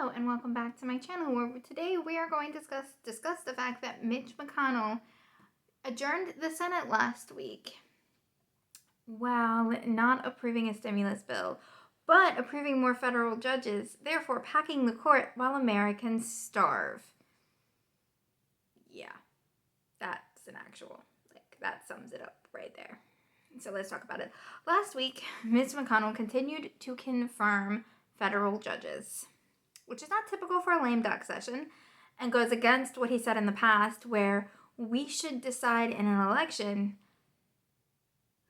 Hello and welcome back to my channel, where today we are going to discuss the fact that Mitch McConnell adjourned the Senate last week while not approving a stimulus bill, but approving more federal judges, therefore packing the court while Americans starve. Yeah, that's that sums it up right there. So let's talk about it. Last week, Mitch McConnell continued to confirm federal judges, which is not typical for a lame duck session and goes against what he said in the past, where we should decide in an election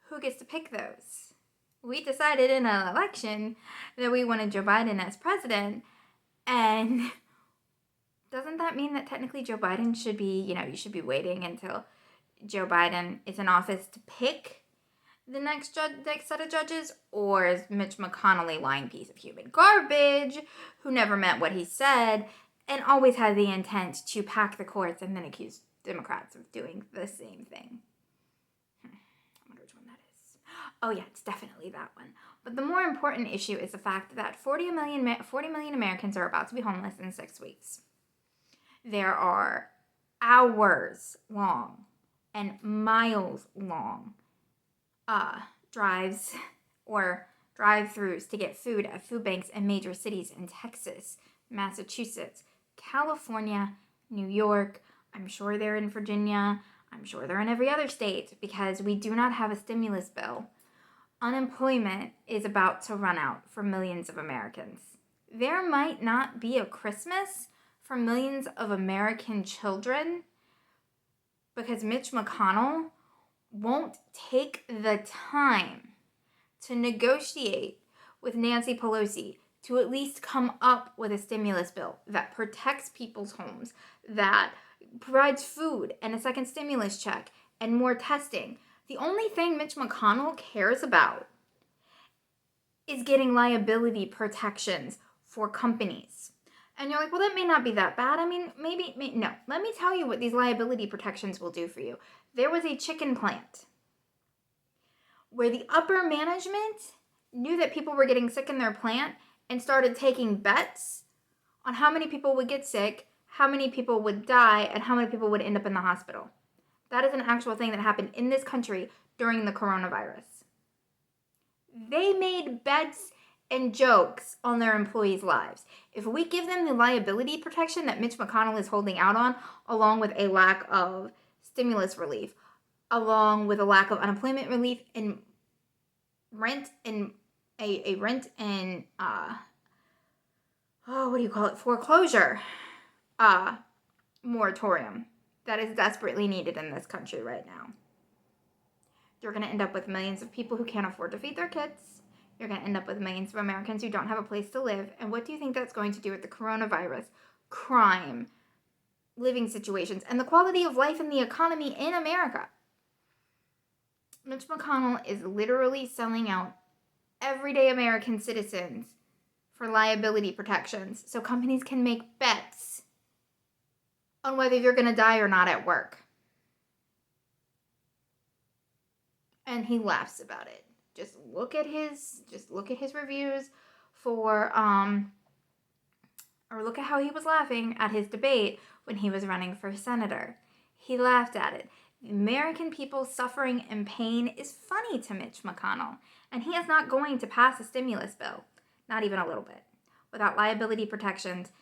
who gets to pick those. We decided in an election that we wanted Joe Biden as president, and doesn't that mean that technically Joe Biden should be, you should be waiting until Joe Biden is in office to pick the next set of judges? Or is Mitch McConnell a lying piece of human garbage who never meant what he said and always had the intent to pack the courts and then accuse Democrats of doing the same thing? I wonder which one that is. Oh yeah, it's definitely that one. But the more important issue is the fact that 40 million Americans are about to be homeless in 6 weeks. There are hours long and miles long drives or drive-throughs to get food at food banks in major cities in Texas, Massachusetts, California, New York. I'm sure they're in Virginia. I'm sure they're in every other state, because we do not have a stimulus bill. Unemployment is about to run out for millions of Americans. There might not be a Christmas for millions of American children because Mitch McConnell won't take the time to negotiate with Nancy Pelosi to at least come up with a stimulus bill that protects people's homes, that provides food and a second stimulus check and more testing. The only thing Mitch McConnell cares about is getting liability protections for companies. And you're like, well, that may not be that bad. I mean, maybe, no. Let me tell you what these liability protections will do for you. There was a chicken plant where the upper management knew that people were getting sick in their plant and started taking bets on how many people would get sick, how many people would die, and how many people would end up in the hospital. That is an actual thing that happened in this country during the coronavirus. They made bets and jokes on their employees' lives. If we give them the liability protection that Mitch McConnell is holding out on, along with a lack of stimulus relief, along with a lack of unemployment relief and rent and foreclosure moratorium that is desperately needed in this country right now, you're going to end up with millions of people who can't afford to feed their kids. You're going to end up with millions of Americans who don't have a place to live. And what do you think that's going to do with the coronavirus, crime, living situations, and the quality of life and the economy in America? Mitch McConnell is literally selling out everyday American citizens for liability protections so companies can make bets on whether you're going to die or not at work. And he laughs about it. Just look at his reviews for or look at how he was laughing at his debate when he was running for senator. He laughed at it. The American people suffering and pain is funny to Mitch McConnell, and he is not going to pass a stimulus bill, not even a little bit, without liability protections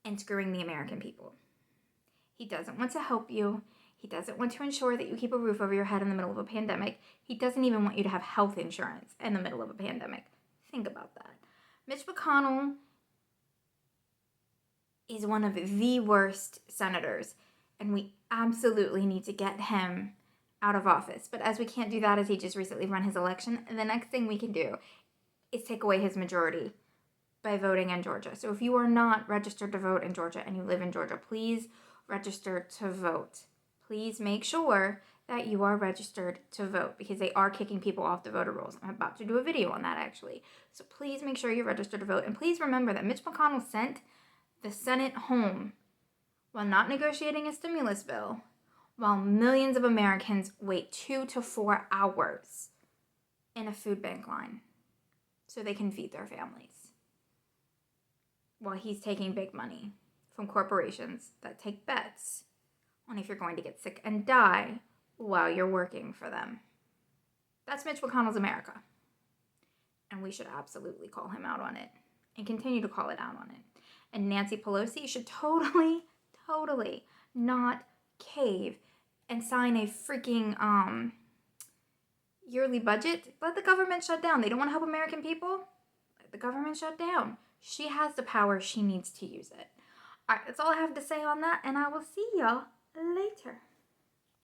and screwing the American people. He doesn't want to help you. He doesn't want to ensure that you keep a roof over your head in the middle of a pandemic. He doesn't even want you to have health insurance in the middle of a pandemic. Think about that. Mitch McConnell is one of the worst senators, and we absolutely need to get him out of office. But as we can't do that, as he just recently ran his election, the next thing we can do is take away his majority by voting in Georgia. So if you are not registered to vote in Georgia and you live in Georgia, please register to vote. Please make sure that you are registered to vote, because they are kicking people off the voter rolls. I'm about to do a video on that, actually. So please make sure you're registered to vote. And please remember that Mitch McConnell sent the Senate home while not negotiating a stimulus bill, while millions of Americans wait 2 to 4 hours in a food bank line so they can feed their families. while he's taking big money from corporations that take bets on if you're going to get sick and die while you're working for them. That's Mitch McConnell's America. And we should absolutely call him out on it and continue to call it out on it. And Nancy Pelosi should totally not cave and sign a freaking yearly budget. Let the government shut down. They don't want to help American people. Let the government shut down. She has the power. She needs to use it. All right, that's all I have to say on that, and I will see y'all later.